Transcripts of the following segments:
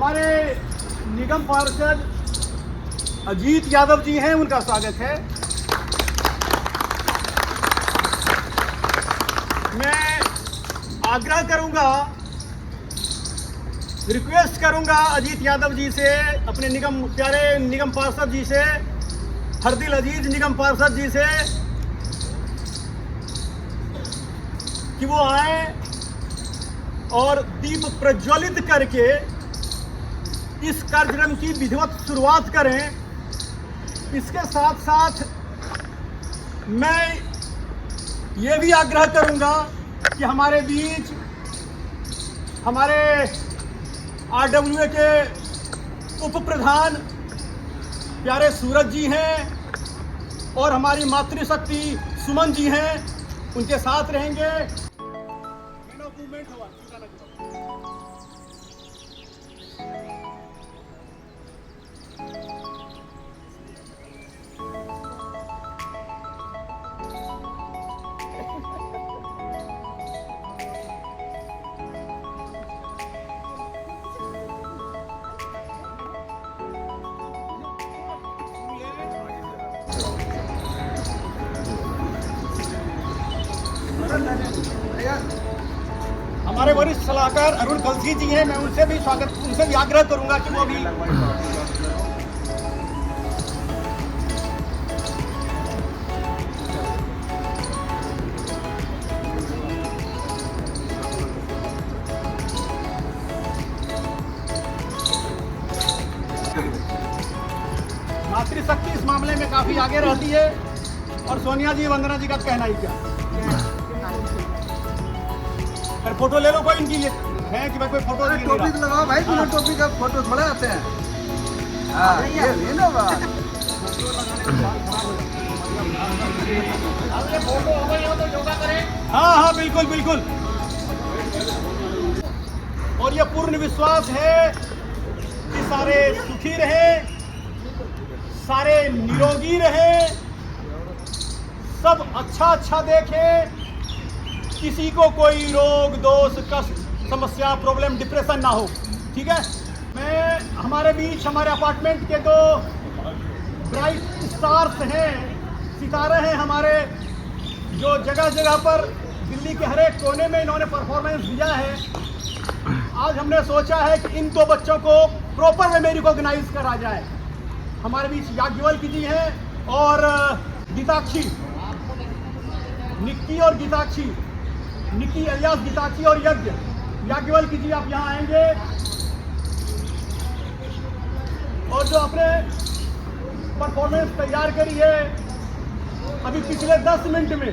हमारे निगम पार्षद अजीत यादव जी हैं, उनका स्वागत है। मैं आग्रह करूंगा, रिक्वेस्ट करूंगा अजीत यादव जी से, अपने प्यारे निगम पार्षद जी से, हरदिल अजीज निगम पार्षद जी से, कि वो आए और दीप प्रज्वलित करके इस कार्यक्रम की विधिवत शुरुआत करें। इसके साथ साथ मैं ये भी आग्रह करूंगा कि हमारे बीच हमारे RWA के उप प्रधान प्यारे सूरज जी हैं और हमारी मातृशक्ति सुमन जी हैं, उनके साथ रहेंगे। हमारे वरिष्ठ सलाहकार अरुण कलसी जी हैं, मैं उनसे भी आग्रह करूंगा कि वो भी मातृशक्ति इस मामले में काफी आगे रहती है। और सोनिया जी, वंदना जी का कहना ही क्या। पर फोटो ले लो कोई इनकी है कि भाई कोई फोटो टोपी तो लगाओ भाई, बिना टोपी का फोटो थोड़ा आते हैं। ये ले लो बात। हाँ, बिल्कुल बिल्कुल। और ये पूर्ण विश्वास है कि सारे सुखी रहे, सारे निरोगी रहे, सब अच्छा देखें, किसी को कोई रोग दोष कष्ट समस्या प्रॉब्लम डिप्रेशन ना हो। ठीक है। मैं हमारे बीच हमारे अपार्टमेंट के दो ब्राइट स्टार्स हैं, सितारे हैं हमारे, जो जगह जगह पर दिल्ली के हर एक कोने में इन्होंने परफॉर्मेंस दिया है। आज हमने सोचा है कि इन दो बच्चों को प्रॉपर वे में रिकॉग्नाइज करा जाए। हमारे बीच याज्ञवल्क्य जी हैं और गीताक्षी, निक्की और गीताक्षी, निक्की अलियास गीताक्षी और याज्ञवल्क्य जी, आप यहाँ आएंगे और जो आपने परफॉर्मेंस तैयार करी है अभी पिछले 10 मिनट में,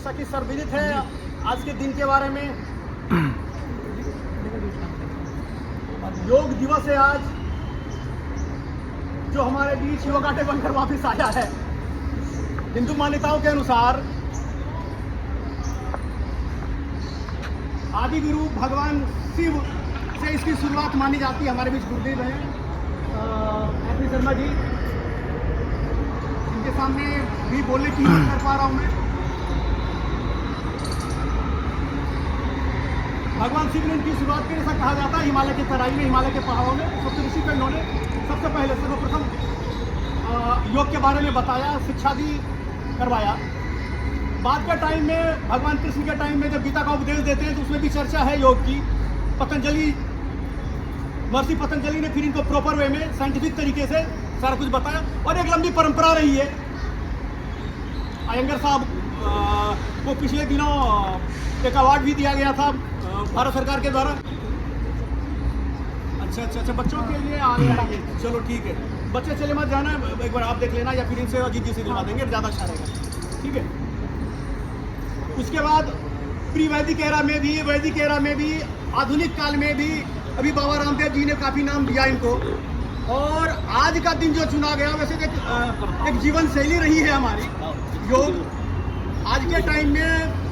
जैसा कि सर्वविदित है आज के दिन के बारे में, योग दिवस है आज, जो हमारे बीच योगा डे बनकर वापस आया है। हिंदू मान्यताओं के अनुसार आदि गुरु भगवान शिव से इसकी शुरुआत मानी जाती है। हमारे बीच गुरुदेव हैं एपी शर्मा जी, इनके सामने भी बोलने की हिम्मत कर पा रहा हूँ मैं। भगवान शिव ने इनकी शुरुआत की, ऐसा कहा जाता है, हिमालय की तराई में, हिमालय के पहाड़ों में सप्तऋषि को इन्होंने सबसे पहले सर्वप्रथम योग के बारे में बताया, शिक्षा दी, करवाया। बाद के टाइम में भगवान कृष्ण के टाइम में जब गीता का उपदेश देते हैं तो उसमें भी चर्चा है योग की। पतंजलि, महर्षि पतंजलि ने फिर इनको प्रॉपर वे में साइंटिफिक तरीके से सारा कुछ बताया, और एक लंबी परंपरा रही है। अयंगर साहब को पिछले दिनों एक अवार्ड भी दिया गया था भारत सरकार के द्वारा। अच्छा, बच्चों के लिए आगे, चलो ठीक है, बच्चे चले मत जाना, एक बार आप देख लेना, या फिर इनसे अजीत जी से दिलवा देंगे, ज़्यादा अच्छा रहेगा, ठीक है। उसके बाद प्री वैदिक एरा में भी, वैदिक एरा में भी, आधुनिक काल में भी अभी बाबा रामदेव जी ने काफ़ी नाम दिया इनको। और आज का दिन जो चुना गया, वैसे एक जीवन शैली रही है हमारी योग। आज के टाइम में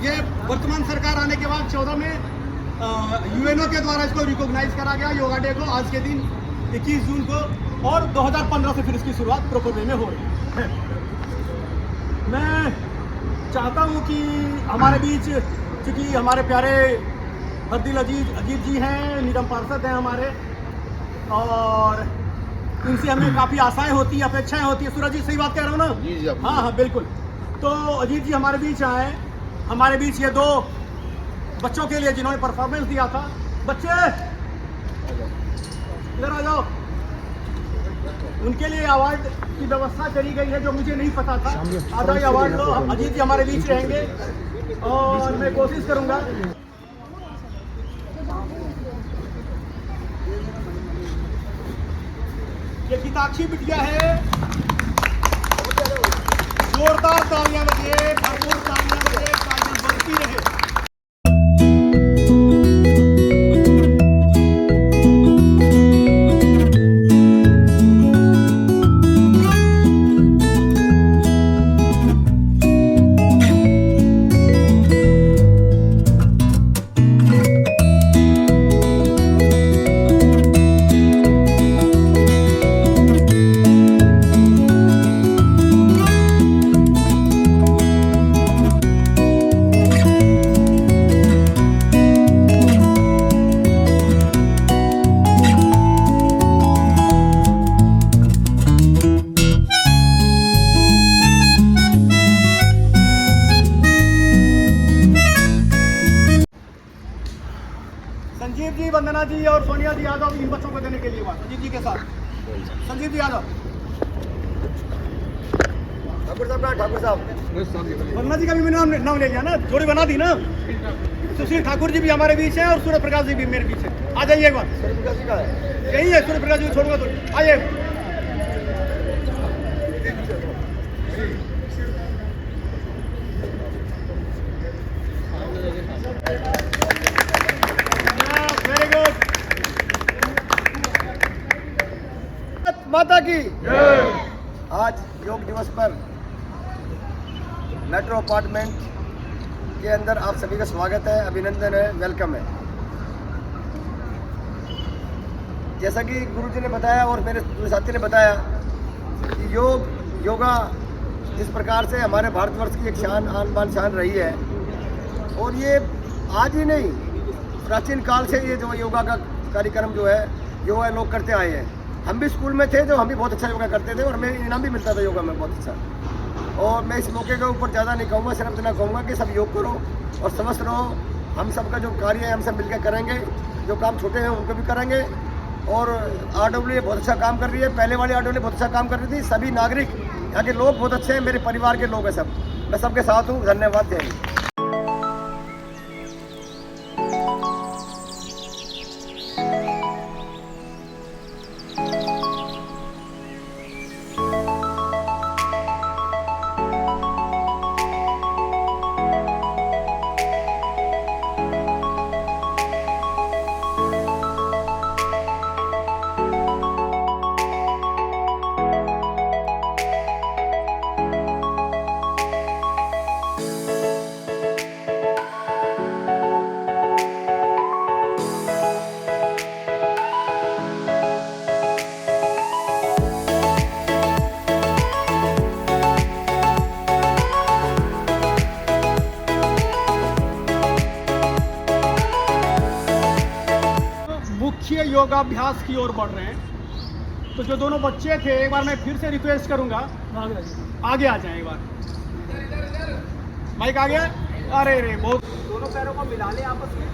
ये वर्तमान सरकार आने के बाद 14 में यूएनओ के द्वारा इसको रिकॉग्नाइज करा गया योगा डे को, आज के दिन 21 जून को, और 2015 से फिर इसकी शुरुआत प्रॉपर वे में हो रही है। मैं चाहता हूँ कि हमारे बीच, क्योंकि हमारे प्यारे हरदिल अजीत जी हैं, निगम पार्षद हैं हमारे, और इनसे हमें काफ़ी आशाएं होती है, अपेक्षाएं होती है। सूरज जी, सही बात कह रहा हूँ ना? जी, हाँ, बिल्कुल। तो अजीत जी हमारे बीच आए, हमारे बीच ये दो बच्चों के लिए जिन्होंने परफॉर्मेंस दिया था। बच्चे इधर आ जाओ। उनके लिए अवार्ड की व्यवस्था करी गई है, जो मुझे नहीं पता था। आधा ही अवार्ड लो, अजीत जी हमारे बीच रहेंगे, और मैं कोशिश करूंगा। ये गीताक्षी बिटिया है, जोरदार तालियां बजिए, भरपूर तालियां बजिए, तालियां बजती रहे। संजीव जी, वंदना जी और सोनिया जी यादव इन बच्चों को देने के लिए बात, अजीत जी के साथ। संजीव जी यादव, ठाकुर साहब, वंदना जी का भी मैंने नाम ले लिया ना, जोड़ी बना दी ना। सुशील ठाकुर जी भी हमारे बीच हैं, और सूर्य प्रकाश जी भी मेरे बीच है। आ जाइए एक बार। यही है सूर्य प्रकाश जी, छोड़ूंगा तो आइए। माता की आज योग दिवस पर मेट्रो अपार्टमेंट के अंदर आप सभी का स्वागत है, अभिनंदन है, वेलकम है। जैसा कि गुरुजी ने बताया और मेरे साथी ने बताया कि योगा जिस प्रकार से हमारे भारतवर्ष की एक शान, आन बान शान रही है, और ये आज ही नहीं, प्राचीन काल से ये जो योगा का कार्यक्रम जो है, योगा लोग करते आए हैं। हम भी स्कूल में थे, जो हम भी बहुत अच्छा योगा करते थे, और हमें इनाम भी मिलता था योगा में बहुत अच्छा। और मैं इस मौके के ऊपर ज़्यादा नहीं कहूँगा, सिर्फ इतना कहूँगा कि सब योग करो और समस्त रहो। हम सब का जो कार्य है हम सब मिलकर करेंगे, जो काम छोटे हैं उनको भी करेंगे। और RWA बहुत अच्छा काम कर रही है, पहले वाली RWA बहुत अच्छा काम कर रही थी। सभी नागरिक, यहाँ के लोग बहुत अच्छे हैं, मेरे परिवार के लोग हैं सब, मैं सबके साथ हूँ। धन्यवाद, जय हिंद। योगाभ्यास की ओर बढ़ रहे हैं। तो जो दोनों बच्चे थे, एक बार मैं फिर से रिक्वेस्ट करूंगा, आगे आ जाए एक बार। माइक आ गया? अरे रे बहुत। दोनों पैरों को मिला लें आपस में,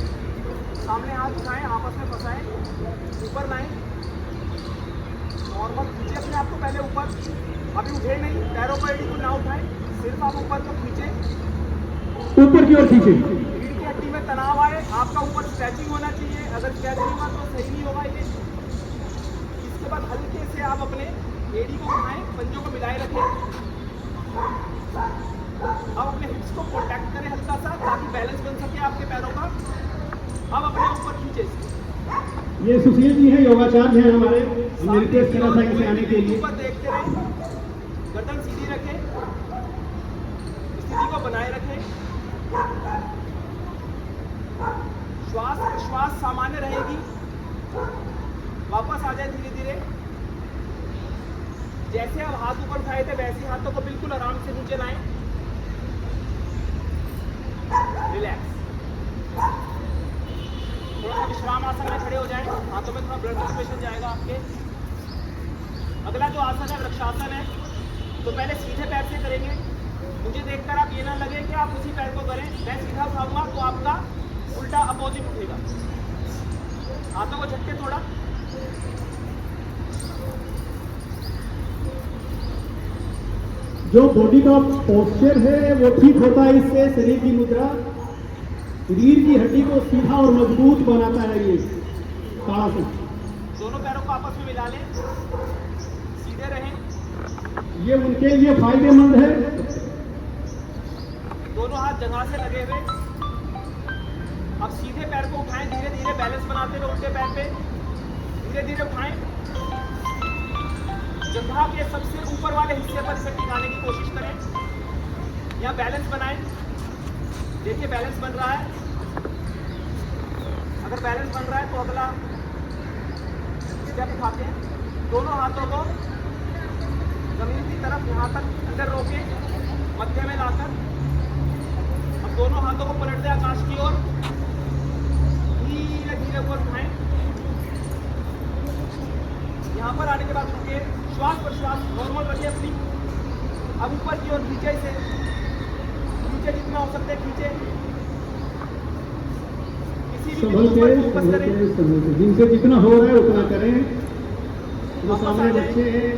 सामने हाथ उठाएं, आपस में फंसाएं, ऊपर लाएं, नॉर्मल खींचे अपने आप को पहले ऊपर, अभी उठे नहीं, पैरों को एड़ी को ना उठाएं, सिर्फ आप ऊपर को खींचे, ऊपर की ओर खींचे। रीढ़ की हड्डी में तनाव आए, आपका ऊपर स्ट्रेचिंग होना चाहिए, अगर स्ट्रेच नहीं हुआ तो सही नहीं होगा ये। इसके बाद हल्के से आप अपने एड़ी को उठाएं, पंजों को मिलाए रखें, अब अपने हिप्स को प्रोटेक्ट करें हल्का सा, ताकि बैलेंस बन सके आपके पैरों का। अब अपने ऊपर खींचे इसको। ये सुशील जी हैं, योगाचार्य हैं हमारे, हमने रिक्वेस्ट करा था इनसे आने के लिए। ऊपर देखते रहें, गर्दन सीधी रखें, स्थिति को बनाए रखें, श्वास प्रश्वास सामान्य रहेगी, वापस आ जाए धीरे धीरे। जैसे आप हाथ ऊपर उठाए थे वैसे हाथों को बिल्कुल आराम से नीचे लाएं, रिलैक्स। थोड़ा सा विश्राम आसन में खड़े हो जाएं, हाथों में थोड़ा ब्लड सर्कुलेशन जाएगा आपके। अगला जो आसन है वृक्षासन है, तो पहले सीधे पैर से करेंगे। मुझे देखकर आप ये ना लगे कि आप उसी पैर को करें, मैं सीधा उठाऊंगा तो आपका उल्टा अपोजिट उठेगा। हाथों को झटके थोड़ा, जो बॉडी का पोस्चर है वो ठीक होता है, इससे शरीर की मुद्रा रीढ़ की हड्डी को सीधा और मजबूत बनाता है। ये ताड़ासन दोनों पैरों को आपस में मिला लें, सीधे रहें, ये उनके लिए फायदेमंद है। दोनों हाथ जगह से लगे हुए। अब सीधे पैर को उठाएं, धीरे धीरे बैलेंस बनाते हुए उल्टे पैर पे धीरे धीरे उठाएं। जंघा के सबसे ऊपर वाले हिस्से पर इसे टिकाने की कोशिश करें, यहाँ बैलेंस बनाएं। देखिए बैलेंस बन रहा है, अगर बैलेंस बन रहा है तो अगला स्टेप उठाते हैं। दोनों हाथों को जमीन की तरफ यहाँ तक अंदर रोके, मध्य में लाकर अब दोनों हाथों को पलट दें आकाश की ओर, धीरे धीरे ऊपर उठाएं। यहाँ पर आने के बाद रुकिए, श्वास प्रश्वास नॉर्मल रखिए अपनी। अब ऊपर की ओर खींचे, इसे खींचे जितना हो सकता है खींचे, किसी भी बिंदु पर फोकस करें, जिनसे जितना हो रहा है उतना करें। जो सामने बच्चे हैं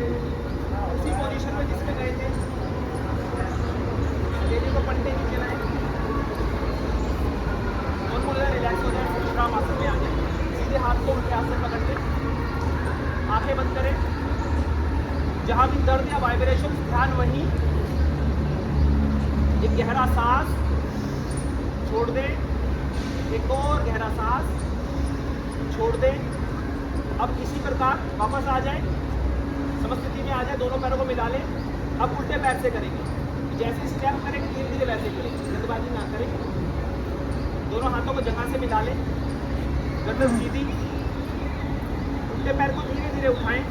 उसी पोजीशन में जिसमें गए थे, शरीर को पलटे नीचे लाएं और पूरा रिलैक्स हो जाए, विश्राम आसन में आ जाए। सीधे हाथ को उल्टे हाथ से पकड़ के आंखें बंद करें। जहां भी दर्द या वाइब्रेशन, ध्यान वहीं। एक गहरा सांस छोड़ दें, एक और गहरा सांस छोड़ दें। अब इसी प्रकार वापस आ जाए, समस्थिति में आ जाए, दोनों पैरों को मिला लें। अब उल्टे पैर से करेंगे, जैसे स्टेप करेंगे धीरे धीरे वैसे करेंगे, जल्दबाजी ना करें। दोनों हाथों को जगह से मिला लें, गर्दन सीधी, उल्टे पैर को धीरे धीरे उठाएं,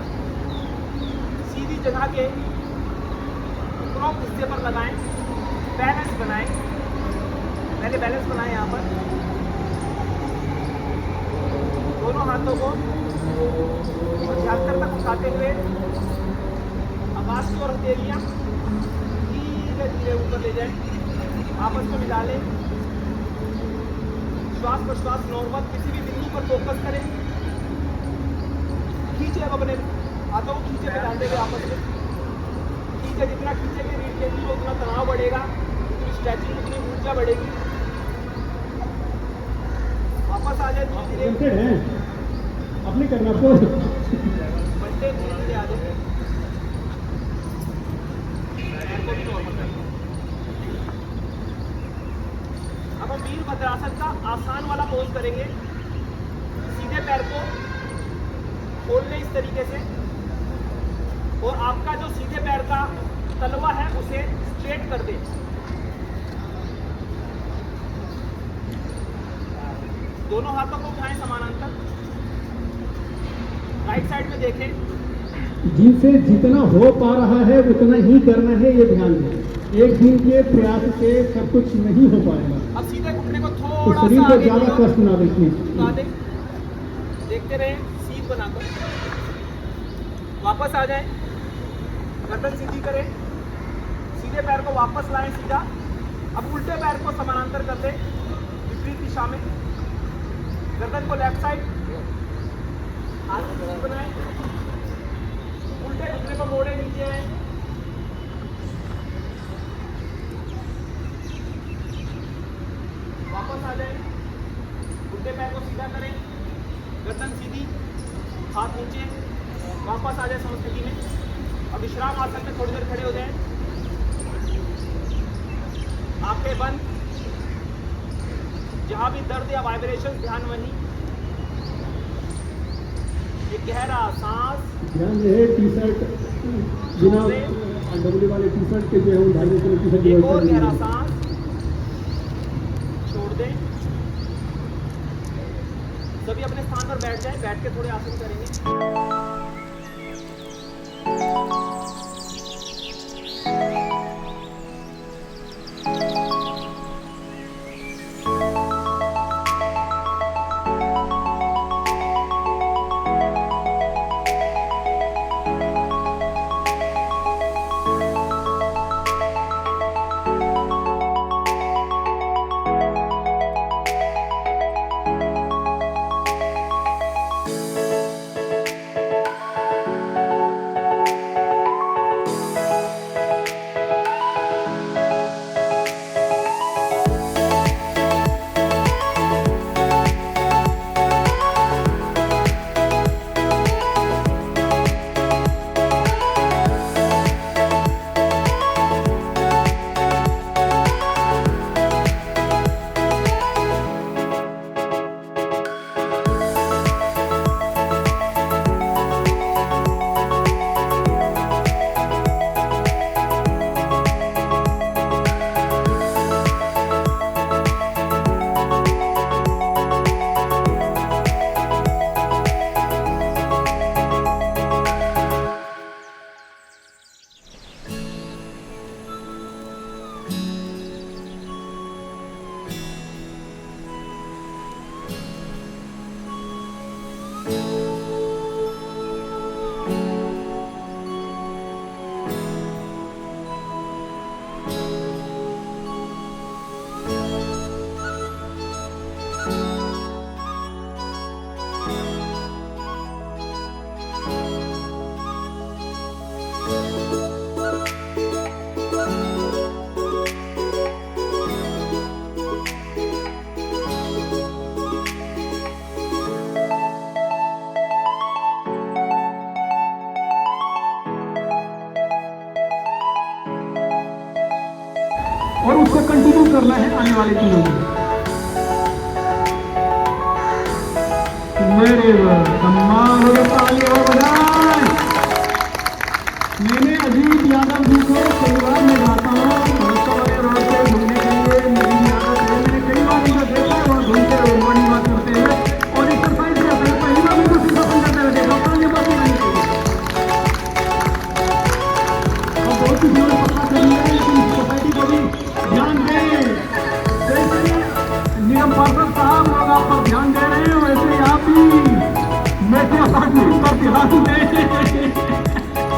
सीधी जगह के उपरोक्त हिस्से पर लगाएं, बैलेंस बनाएं। पहले बैलेंस बनाएं यहाँ पर, दोनों हाथों को मध्यांतर तक उठाते हुए आकाश की ओर हथेलियां धीरे धीरे ऊपर ले जाएं, आपस में मिला लें। श्वास प्रश्वास नॉर्मल, किसी भी बिंदु पर फोकस करें। खींचे अब अपने हाथों को खींचे मिलाते हुए आपस में खींचे, जितना खींचेंगे रीढ़ की हड्डी में उतना तनाव बढ़ेगा, उतनी स्ट्रेचिंग, उतनी ऊर्जा बढ़ेगी। वापस आ जाए धीरे धीरे, अपने करना तो बढ़ते धीरे धीरे आ जाए, पैर को भी नॉर्मल करें। अब हम वीरभद्रासन का आसान वाला पोज करेंगे। सीधे पैर को खोल लें इस तरीके से, और आपका जो सीधे पैर का तलवा है उसे स्ट्रेट कर दें। दोनों हाथों को उठाएं समानांतर, राइट साइड में देखें। जिनसे जितना हो पा रहा है उतना ही करना है, ये ध्यान दें। एक दिन के प्रयास से सब कुछ नहीं हो पाएगा। अब सीधे घुटने को तो थोड़ा शरीर सा को आगे ज्यादा कष्ट ना देखें। देखते रहें। बनाकर वापस आ जाए, गर्दन सीधी करें, सीधे पैर को वापस लाएं सीधा। अब उल्टे पैर को समानांतर कर दें विपरीत दिशा में, गर्दन को लेफ्ट साइड, हाथ सीधी बनाएं, उल्टे घुटने को मोड़े नीचे आए, वापस आ जाए, उल्टे पैर को सीधा करें, गर्दन सीधी, हाथ नीचे, वापस आ जाए समस्थिति में। अब विश्राम आसन में थोड़ी देर खड़े हो जाएं, आंखें बंद, जहां भी दर्द या वाइब्रेशन ध्यान वहीं, एक गहरा सांस। ध्यान रहे टी शर्ट बिना डब्ल्यू वाले टी शर्ट के जो है 250 किलो टी शर्ट एक और गहरा सांस छोड़ दें। सभी अपने स्थान पर बैठ जाएं, बैठ के थोड़े आसन करेंगे। और उसको कंटिन्यू करना है आने वाले दिनों में। मेरे कमाल हो ताली हो बजाए। मैंने अजीत यादव जी को कई बार मैं गाता हूँ रोड पे घूमने के लिए, मेरी यादव है, मैंने कई बार उनको देखा है वहाँ घूमते हुए मॉर्निंग वॉक करते हुए और एक्सरसाइज करते हुए। पहली बार मुझे सिंगापुर करते हुए देखा, तो ये बात नहीं चाहिए। और बहुत ही जोर पता कर लिया है, लेकिन सोसाइटी को भी ध्यान दें। जैसे निगम पार्षद साहब लोग आप पर ध्यान दे रहे हैं, वैसे ही आप भी मेट्रो अपार्टमेंट पर ध्यान दें।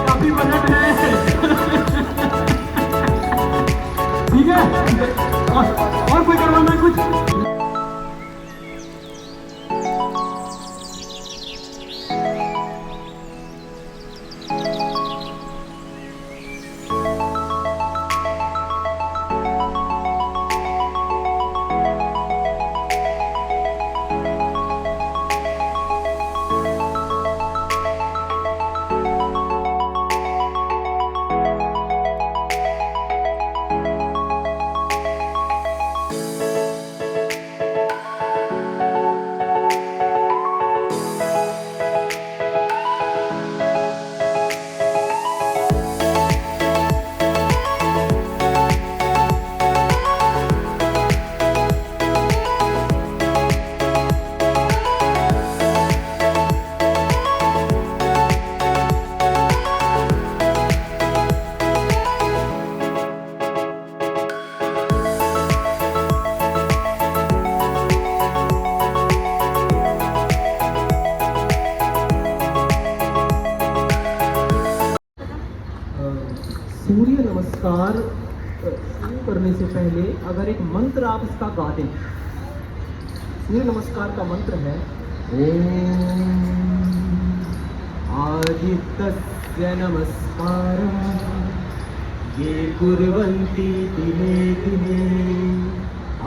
काफी बजट है, ठीक है। और कोई करवाना है कुछ? सूर्य नमस्कार शुरू करने से पहले अगर एक मंत्र आप इसका गा दें। सूर्य नमस्कार का मंत्र है ओम आदित्यस्य नमस्कारं ये कुर्वन्ति दिने दिने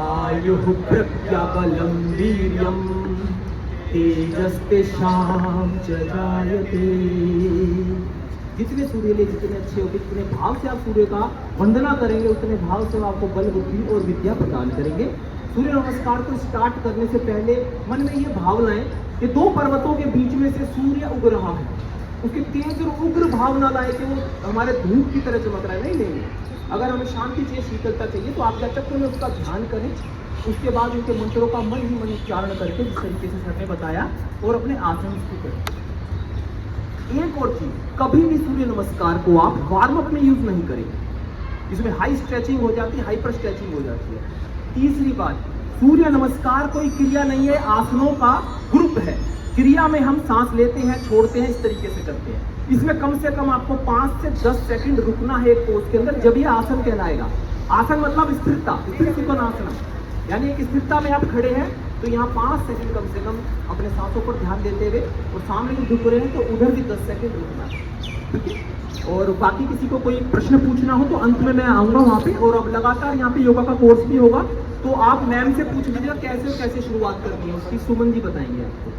आयुः प्रज्ञाबलं वीर्यं तेजस्तेषां च जायते। जितने सूर्य ले जितने अच्छे हो, जितने भाव से आप सूर्य का वंदना करेंगे उतने भाव से आपको बल बुद्धि और विद्या प्रदान करेंगे। सूर्य नमस्कार को स्टार्ट करने से पहले मन में ये भाव लाएं कि दो पर्वतों के बीच में से सूर्य उग रहा है। उसके तेज और उग्र भाव ना लाए कि वो हमारे धूप की तरह चमक रहा है, नहीं नहीं। अगर हमें शांति चाहिए, शीतलता चाहिए, तो आप चक्र में उसका ध्यान करें। उसके बाद उनके मंत्रों का मन ही मन उच्चारण करके जिस तरीके से सर ने बताया और अपने आसन को करें। एक और चीज, कभी भी सूर्य नमस्कार को आप वार्म अप में यूज नहीं करेंगे। इसमें हाई स्ट्रेचिंग हो जाती है, हाइपर स्ट्रेचिंग हो जाती है। तीसरी बात, सूर्य नमस्कार कोई क्रिया नहीं है, आसनों का ग्रुप है। क्रिया में हम सांस लेते हैं, छोड़ते हैं, इस तरीके से करते हैं। इसमें कम से कम आपको 5 से 10 सेकंड रुकना है एक पोज के अंदर, जब ये आसन कहलाएगा। आसन मतलब स्थिरता, स्थिर सुकोनासना, यानी एक स्थिरता में आप खड़े हैं तो यहाँ 5 सेकंड कम से कम अपने सांसों पर ध्यान देते हुए, और सामने जो झुक रहे हैं तो उधर भी 10 सेकंड रुकना है, ठीक है। और बाकी किसी को कोई प्रश्न पूछना हो तो अंत में मैं आऊँगा वहाँ पे। और अब लगातार यहाँ पे योगा का कोर्स भी होगा, तो आप मैम से पूछ लीजिएगा कैसे शुरुआत करनी है उसकी, सुमन जी बताएंगे आपको।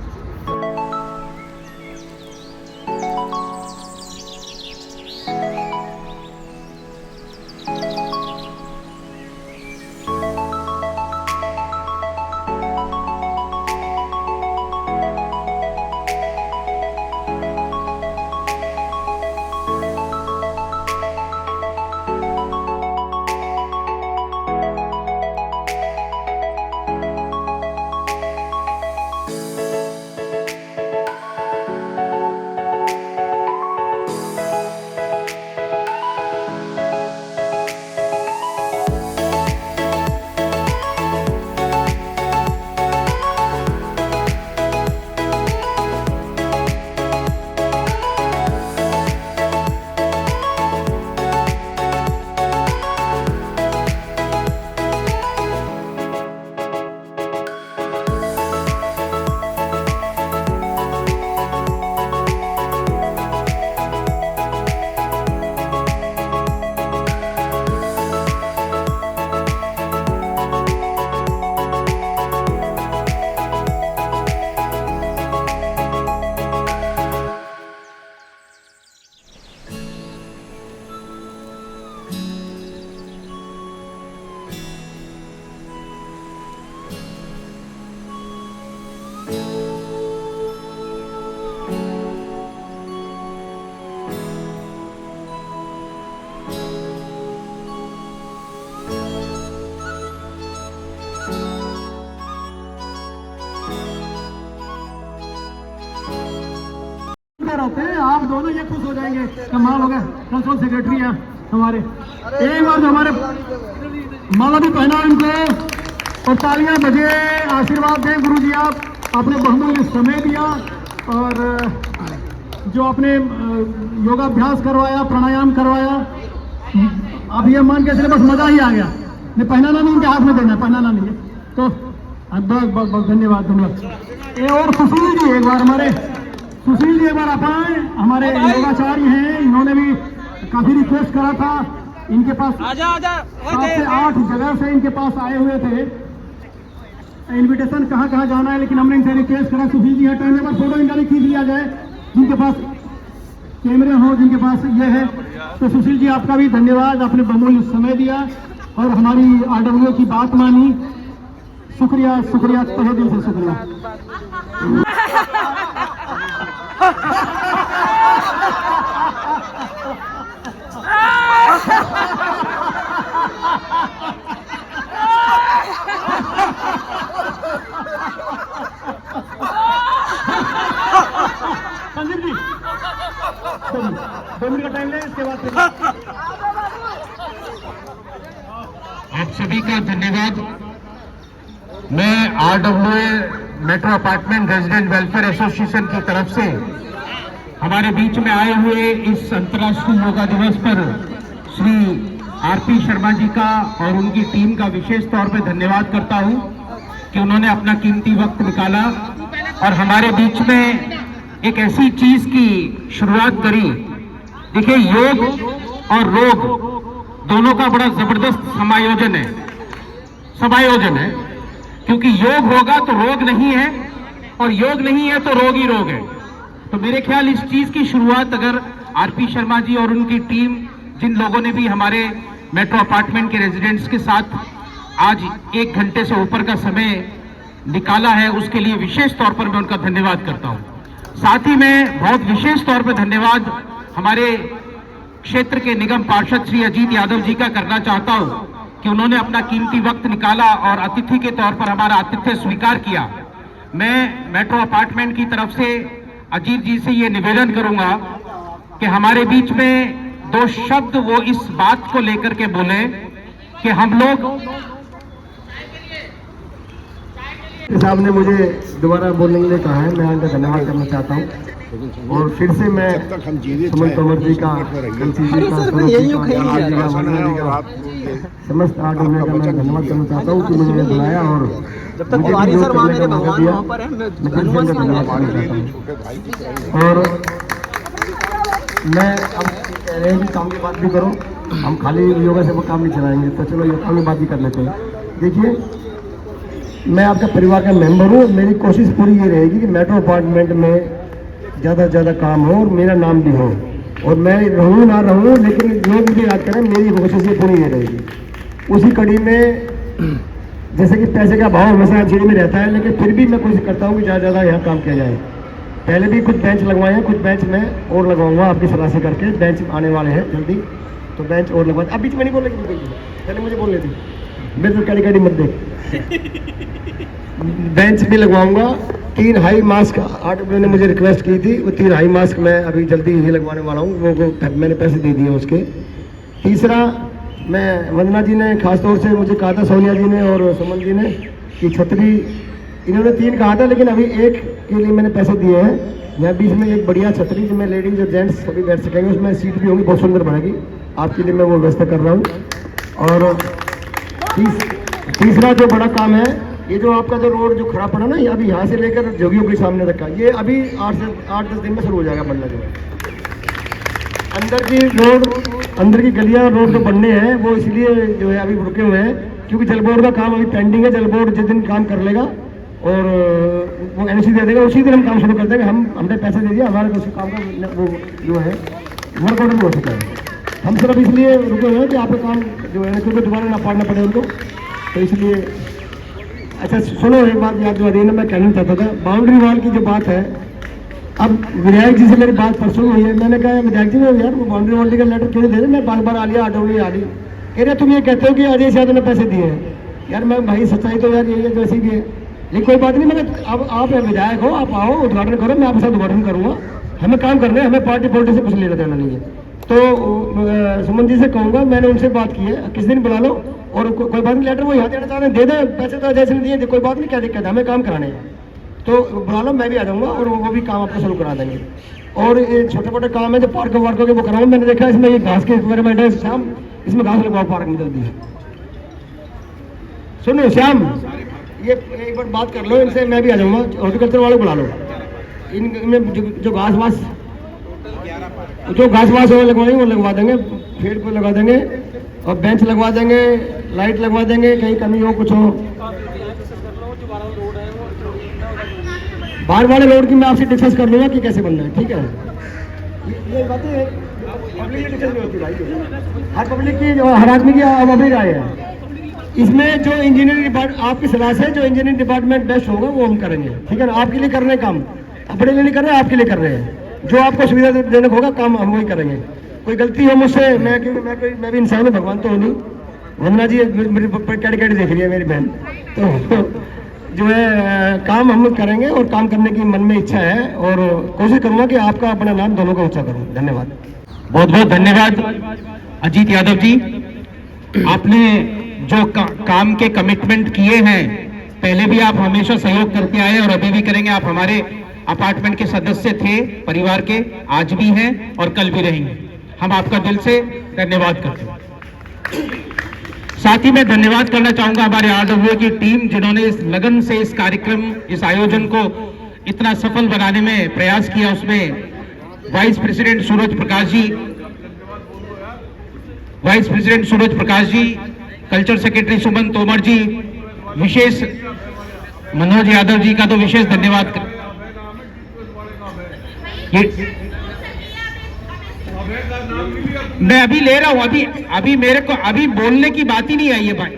होते हैं आप दोनों ये खुश हो जाएंगे, कमाल हो गए। प्रिंसिपल सेक्रेटरी हैं हमारे, एक बार हमारे माला भी पहना इनको और तालियां बजे, आशीर्वाद दें। गुरु जी आप अपने बहुमूल्य समय दिया और जो आपने योगाभ्यास करवाया, प्राणायाम करवाया, अब ये मान के चले बस मजा ही आ गया। नहीं पहनाना नहीं, उनके हाथ में देना, पहनाना नहीं है। तो बहुत बहुत बहुत धन्यवाद धन्यवाद। ये और सुशील जी एक बार हमारे, सुशील जी एक बार आप आए, हमारे योगाचार्य हैं, इन्होंने भी काफी रिक्वेस्ट करा था। इनके पास 7 से 8 जगह से इनके पास आए हुए थे इनविटेशन कहाँ कहाँ जाना है, लेकिन हमने इनसे रिक्वेस्ट करा सुशील जी टाइम में फोटो इनका भी खींच लिया जाए, जिनके पास कैमरे हो, जिनके पास ये है। तो सुशील जी आपका भी धन्यवाद, आपने बहुमूल्य समय दिया और हमारी आरडब्ल्यू की बात मानी। शुक्रिया शुक्रिया, तहे दिल से शुक्रिया। संजीव जी 2 मिनट का टाइम लें, इसके बाद आप सभी का धन्यवाद। मैं RWA metro apartment resident welfare association की तरफ से हमारे बीच में आए हुए इस अंतर्राष्ट्रीय योगा दिवस पर आरपी शर्मा जी का और उनकी टीम का विशेष तौर पे धन्यवाद करता हूं कि उन्होंने अपना कीमती वक्त निकाला और हमारे बीच में एक ऐसी चीज की शुरुआत करी। देखिए, योग और रोग दोनों का बड़ा जबरदस्त समायोजन है, क्योंकि योग होगा तो रोग नहीं है और योग नहीं है तो रोग ही रोग है। तो मेरे ख्याल इस चीज की शुरुआत अगर आरपी शर्मा जी और उनकी टीम, जिन लोगों ने भी हमारे मेट्रो अपार्टमेंट के रेजिडेंट्स के साथ आज 1 घंटे से ऊपर का समय निकाला है, उसके लिए विशेष तौर पर मैं उनका धन्यवाद करता हूं। साथ ही मैं बहुत विशेष तौर पर धन्यवाद हमारे क्षेत्र के निगम पार्षद श्री अजीत यादव जी का करना चाहता हूं कि उन्होंने अपना कीमती वक्त निकाला और अतिथि के तौर पर हमारा आतिथ्य स्वीकार किया। मैं मेट्रो अपार्टमेंट की तरफ से अजीत जी से ये निवेदन करूंगा कि हमारे बीच में 2 शब्द वो इस बात को लेकर के बोले कि हम लोग साहब ने मुझे दोबारा बोलने के लिए कहा है, मैं उनका धन्यवाद करना चाहता हूँ। और फिर से मैं सुमन तोमर जी का, कलसी जी का, सौरभ जी का, वंदना जी का, समस्त आर्ट का मैं धन्यवाद करना चाहता हूँ कि मुझे बुलाया और जब तक कुमारी सर वहाँ मेरे भगवान वहाँ पर है, मैं धन्यवाद करना चाहता हूँ। और मैं अब कह रहे हैं कि काम की बात भी करो, हम खाली योगा से वो काम नहीं चलाएंगे, तो चलो योगा की बात भी कर लेते हैं। देखिए, मैं आपका परिवार का मेंबर हूँ। मेरी कोशिश पूरी ये रहेगी कि मेट्रो अपार्टमेंट में ज़्यादा से ज़्यादा काम हो और मेरा नाम भी हो, और मैं रहूँ ना रहूँ, लेकिन लोग मुझे याद करें, मेरी कोशिश ये पूरी ये रहेगी। उसी कड़ी में जैसे कि पैसे का भाव हमेशा हर चीज़ में रहता है, लेकिन फिर भी मैं कोशिश करता हूँ कि ज़्यादा ज़्यादा यहाँ काम किया जाए। पहले भी कुछ बेंच लगवाए हैं, कुछ बेंच मैं और लगाऊंगा आपकी सलाह से करके। बेंच आने वाले हैं जल्दी, तो बेंच और लगवा। अब बीच में नहीं बोलेगी, पहले मुझे बोल लेती, मेरे तो कड़ी मत देख। बेंच भी लगवाऊंगा। 3 हाई मास्क आरटीओ ने मुझे रिक्वेस्ट की थी, वो 3 हाई मास्क मैं अभी जल्दी ही लगवाने वाला हूँ, वो मैंने पैसे दे दिए उसके। तीसरा, मैं वंदना जी ने खास तौर से मुझे कहा था, सोनिया जी ने और सुमन जी ने, कि छतरी, इन्होंने 3 कहा था लेकिन अभी 1 के लिए मैंने पैसे दिए हैं। यहाँ बीच में एक बढ़िया छतरी जिसमें लेडीज और जेंट्स सभी बैठ सकेंगे, उसमें सीट भी होंगी, बहुत सुंदर बनेगी, आपके लिए मैं वो व्यवस्था कर रहा हूँ। और तीसरा जो बड़ा काम है, ये जो आपका जो रोड जो खड़ा पड़ा ना, ये अभी यहाँ से लेकर जोगियों के सामने तक का, ये अभी 8-10 दिन में शुरू हो जाएगा बनना। जो है अंदर की रोड, अंदर की गलियाँ रोड जो बनने हैं, वो इसलिए जो है अभी रुके हुए हैं क्योंकि जल बोर्ड का काम अभी पेंडिंग है। जल बोर्ड जिस दिन काम कर लेगा और वो एनओसी दे देगा, उसी दिन हम काम शुरू कर देंगे। हमने पैसे दे दिया, हमारे उस काम का वो जो है वर्क ऑर्डर भी हो चुका है। हम सिर्फ इसलिए रुके हुए हैं कि आपका काम जो है क्योंकि दोबारा ना पाड़ना पड़े उनको, तो इसलिए। अच्छा सुनो, एक बात याद दिला दी ना, मैं कहना चाहता था, बाउंड्री वॉल की जो बात है, अब विधायक जी से मेरी बात परसों हुई है। मैंने कहा विधायक जी यार वो बाउंड्री वॉल का लेटर क्यों नहीं दे रहे, मैं बार आ लिया, आडोली आ रही, कह रहे तुम ये कहते हो कि अजय यादव ने पैसे दिए हैं। यार मैं भाई सच्चाई तो यार यही है, जैसी भी है, लेकिन कोई बात नहीं। मैंने अब आप विधायक हो, आप आओ उद्घाटन करो, मैं आपके साथ उद्घाटन करूँगा। हमें काम करना है, हमें पार्टी पॉलिटिक्स से कुछ लेना देना नहीं है। तो सुमन जी से कहूँगा, मैंने उनसे बात की है, किस दिन बुला लो, और कोई बात नहीं, लेटर वो यहाँ देना चाह रहे हैं दे दें, पैसे तो जैसे नहीं दिए, कोई बात नहीं, क्या दिक्कत है, हमें काम कराने हैं, तो बुला लो, मैं भी आ जाऊँगा और वो भी काम आपको शुरू करा देंगे। और ये छोटे मोटे काम है जो पार्क वार्कों के वो कराऊँ। मैंने देखा इसमें ये घास के मेरे बैठे श्याम, इसमें घास लगवाओ पार्क में जल्दी। सुनो श्याम, ये एक बार बात कर लो इनसे, मैं भी आ जाऊँगा, हॉर्टिकल्चर वाले बुला लो। इनमें जो घास वास वो लगवाएंगे, वो लगवा देंगे, पेड़ को लगा देंगे और बेंच लगवा देंगे, लाइट लगवा देंगे, कहीं कमी हो कुछ हो। बाहर वाले रोड की मैं आपसे डिस्कस कर लूँगा कि कैसे बनना है, ठीक है। ये बातें पब्लिक की डिस्कस नहीं होती भाई, हर पब्लिक की हर आदमी की अपनी राय है। इसमें जो इंजीनियरिंग डिपार्टमेंट आपकी सलाह से जो इंजीनियरिंग डिपार्टमेंट बेस्ट होगा वो हम करेंगे, ठीक है ना। आपके लिए कर रहे हैं काम, अपने लिए नहीं कर रहे हैं, आपके लिए कर रहे हैं। जो आपको सुविधा देने होगा काम हम वही करेंगे। कोई गलती हो मुझसे, मैं भी इंसान हूँ, भगवान तो नहीं। वंदना जी मेरी कैडी देख रही है मेरी बहन, तो जो है काम हम करेंगे और काम करने की मन में इच्छा है और कोशिश करूंगा कि आपका अपना नाम दोनों का ऊंचा करूं। धन्यवाद, बहुत बहुत धन्यवाद अजीत यादव जी। आपने जो काम के कमिटमेंट किए हैं, पहले भी आप हमेशा सहयोग करते आए और अभी भी करेंगे। आप हमारे अपार्टमेंट के सदस्य थे, परिवार के, आज भी हैं और कल भी रहेंगे। हम आपका दिल से धन्यवाद करते हैं। साथ ही मैं धन्यवाद करना चाहूंगा हमारे RWA की टीम, जिन्होंने इस लगन से इस कार्यक्रम, इस आयोजन को इतना सफल बनाने में प्रयास किया। उसमें vice president Suraj Prakash ji, culture secretary सुमन तोमर जी, विशेष मनोज यादव जी का तो विशेष धन्यवाद। मैं अभी ले रहा हूं, अभी मेरे को अभी बोलने की बात ही नहीं आई है भाई,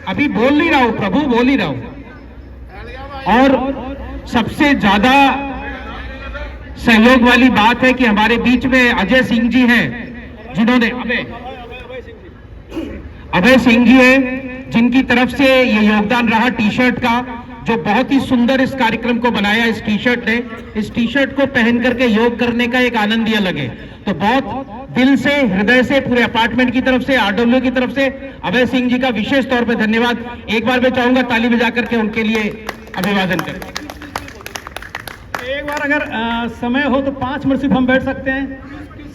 अभी बोल नहीं रहा हूं प्रभु, बोल ही रहा हूं। और सबसे ज्यादा सहयोग वाली बात है कि हमारे बीच में अजय सिंह जी हैं, जिन्होंने अभय सिंह जी हैं, जिनकी तरफ से ये योगदान रहा टी शर्ट का, जो बहुत ही सुंदर इस कार्यक्रम को बनाया। इस टी शर्ट ने, इस टी शर्ट को पहन करके योग करने का एक आनंद ही अलग है। तो बहुत दिल से, हृदय से, पूरे अपार्टमेंट की तरफ से, RWA की तरफ से अभय सिंह जी का विशेष तौर पे धन्यवाद। एक बार मैं चाहूंगा ताली बजा करके उनके लिए अभिवादन करें। एक बार अगर समय हो तो 5 मिनट सिर्फ हम बैठ सकते हैं।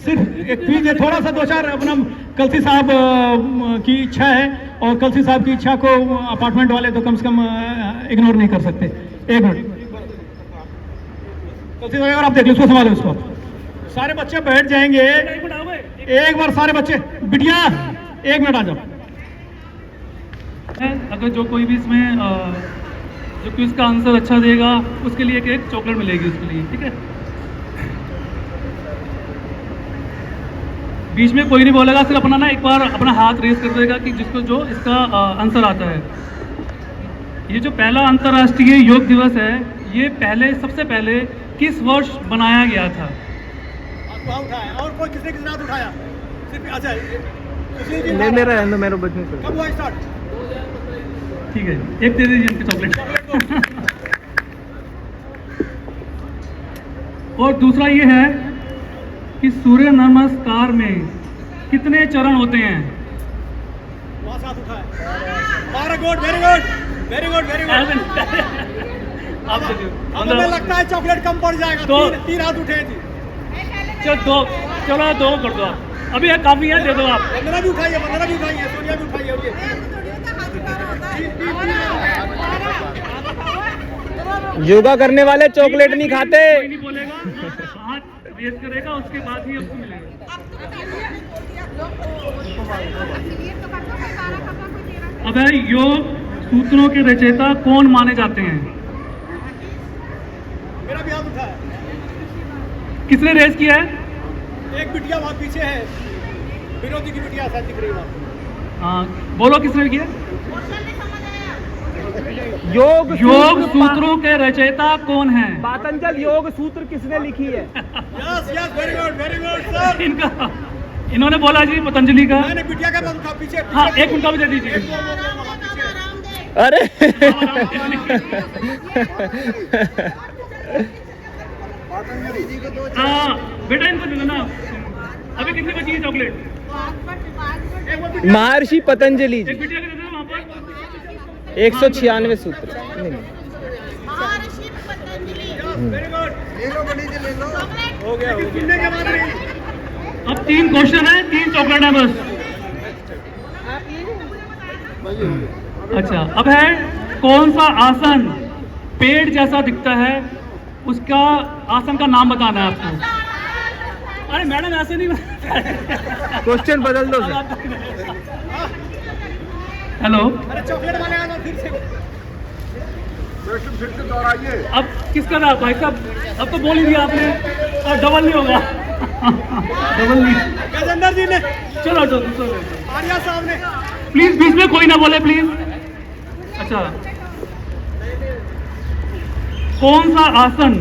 सिर्फ एक प्लीज है, थोड़ा सा 2-4 अपना कलसी साहब की इच्छा है, और कलसी साहब की इच्छा को अपार्टमेंट वाले तो कम से कम इग्नोर नहीं कर सकते। 1 मिनट कलसी साहब, अगर आप देख लो, उसको संभालो, उसको। सारे बच्चे बैठ जाएंगे, एक बार सारे बच्चे। बिटिया 1 मिनट आ जाओ। अगर जो कोई भी इसमें जो क्विज का आंसर अच्छा देगा उसके लिए एक चॉकलेट मिलेगी उसके लिए, ठीक है। बीच में कोई नहीं बोलेगा, सिर्फ अपना ना एक बार अपना हाथ रेस कर देगा कि जिसको जो इसका आंसर आता है। ये जो पहला अंतर्राष्ट्रीय योग दिवस है, ये सबसे पहले किस वर्ष बनाया गया था? उठाया, और कोई किसी के साथ उठाया? सिर्फ अच्छा मेरा बचने कब हुआ स्टार्ट? ठीक है, एक दे दीजिए इनकी चॉकलेट। और दूसरा ये है कि सूर्य नमस्कार में कितने चरण होते हैं? वहाँ साथ उठाया। Very good, very good, very good, very good. आप देखिए, अब हमें लगता है चॉकलेट कम पड़ जाएगा। तो 3 हाथ उठे थी। चलो 2 कर दो आप, अभी काफी है, दे दो आप। वंदना भी उठाइए, सोनिया भी उठाइए, और ये योगा करने वाले चॉकलेट नहीं खाते। कोई नहीं बोलेगा, हाथ रेस करेगा, उसके बाद ही उसको मिलेगा। अब है, योग सूत्रों के रचयिता कौन माने जाते हैं? मेरा भी हाथ उठाया। किसने रेस किया है? एक बिटिया वहाँ पीछे है, विरोधी की बिटिया शायद दिख रही है वहाँ। हाँ, बोलो किसने किया? योग सूत्रों के रचयिता कौन है? पातंजल योग सूत्र किसने लिखी है? Yes yes, very good sir. इनका इन्होंने बोला जी पतंजलि का। मैंने बिटिया का उठा पीछे। हाँ, एक उनका भी दे दीजिए। अरे हाँ बेटा, इनको दे देना। अभी कितनी बची है चॉकलेट? महर्षि पतंजलि जी, एक बिटिया के दे देना वहाँ पर। 196 सूत्र। वेरी गुड, हो गया। सुनने के बाद नहीं। अब 3 क्वेश्चन है, 3 चॉकलेट है बस। अच्छा, अब है, कौन सा आसन पेड़ जैसा दिखता है? उसका आसन का नाम बताना है आपको। अरे मैडम, ऐसे नहीं। क्वेश्चन बदल दो सर। हेलो, अरे चॉकलेट वाले आना फिर से। अब किसका था भाई साहब? अब तो बोल ही दिया आपने, और डबल नहीं होगा। डबल नहीं। गजेंद्र जी ने, चलो दूसरा आर्या साहब ने। प्लीज, बीच में कोई ना बोले प्लीज। अच्छा, कौन सा आसन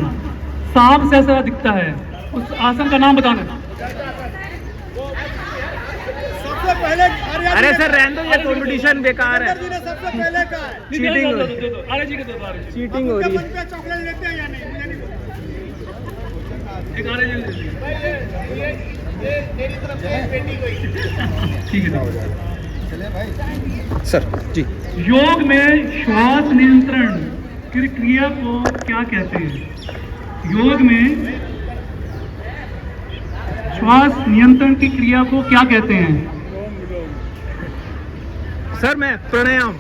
सांप जैसा दिखता है? उस आसन का नाम बताना। सबसे पहले आर्या अरे जी ने- सर रहने दो, ये कंपटीशन बेकार है। गजेंद्र जी ने सबसे पहले कहा है। चीटिंग हो रही है। अरे जी के दो, अरे जी। चीटिंग हो रही है। मन पे चॉकलेट लेते हैं या नहीं, मुझे नहीं पता। एक अरे जी दे दीजिए। ठीक है सर जी। योग में श्वास नियंत्रण की क्रिया को क्या कहते हैं? योग में श्वास नियंत्रण की क्रिया को क्या कहते हैं? सर मैं प्राणायाम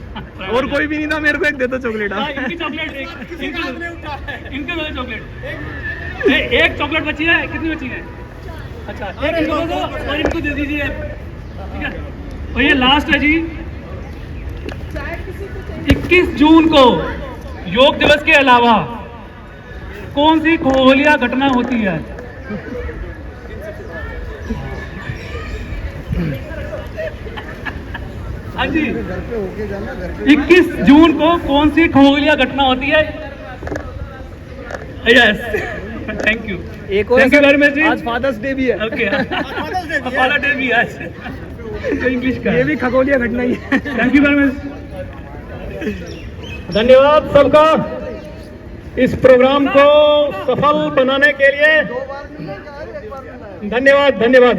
और कोई भी नहीं था, मेरे को एक दे दो चॉकलेट हाँ, आप। इनकी चॉकलेट इनके दो चॉकलेट एक चॉकलेट बची है, कितनी बची है? अच्छा, एक इनको दो और इनको दे दीजिए, ठीक है। और ये लास्ट है जी, 21 जून को योग दिवस के अलावा कौन सी खगोलीय घटना होती है? हाँ जी, 21 जून को कौन सी खगोलीय घटना होती है? यस, थैंक यू, एक और थैंक यू वेरी मच जी। आज फादर्स डे भी है। ओके, फादर डे भी है आज, तो इंग्लिश का ये भी खगोलीय घटना ही है। Thank you very much. धन्यवाद सबका इस प्रोग्राम को सफल बनाने के लिए। धन्यवाद धन्यवाद।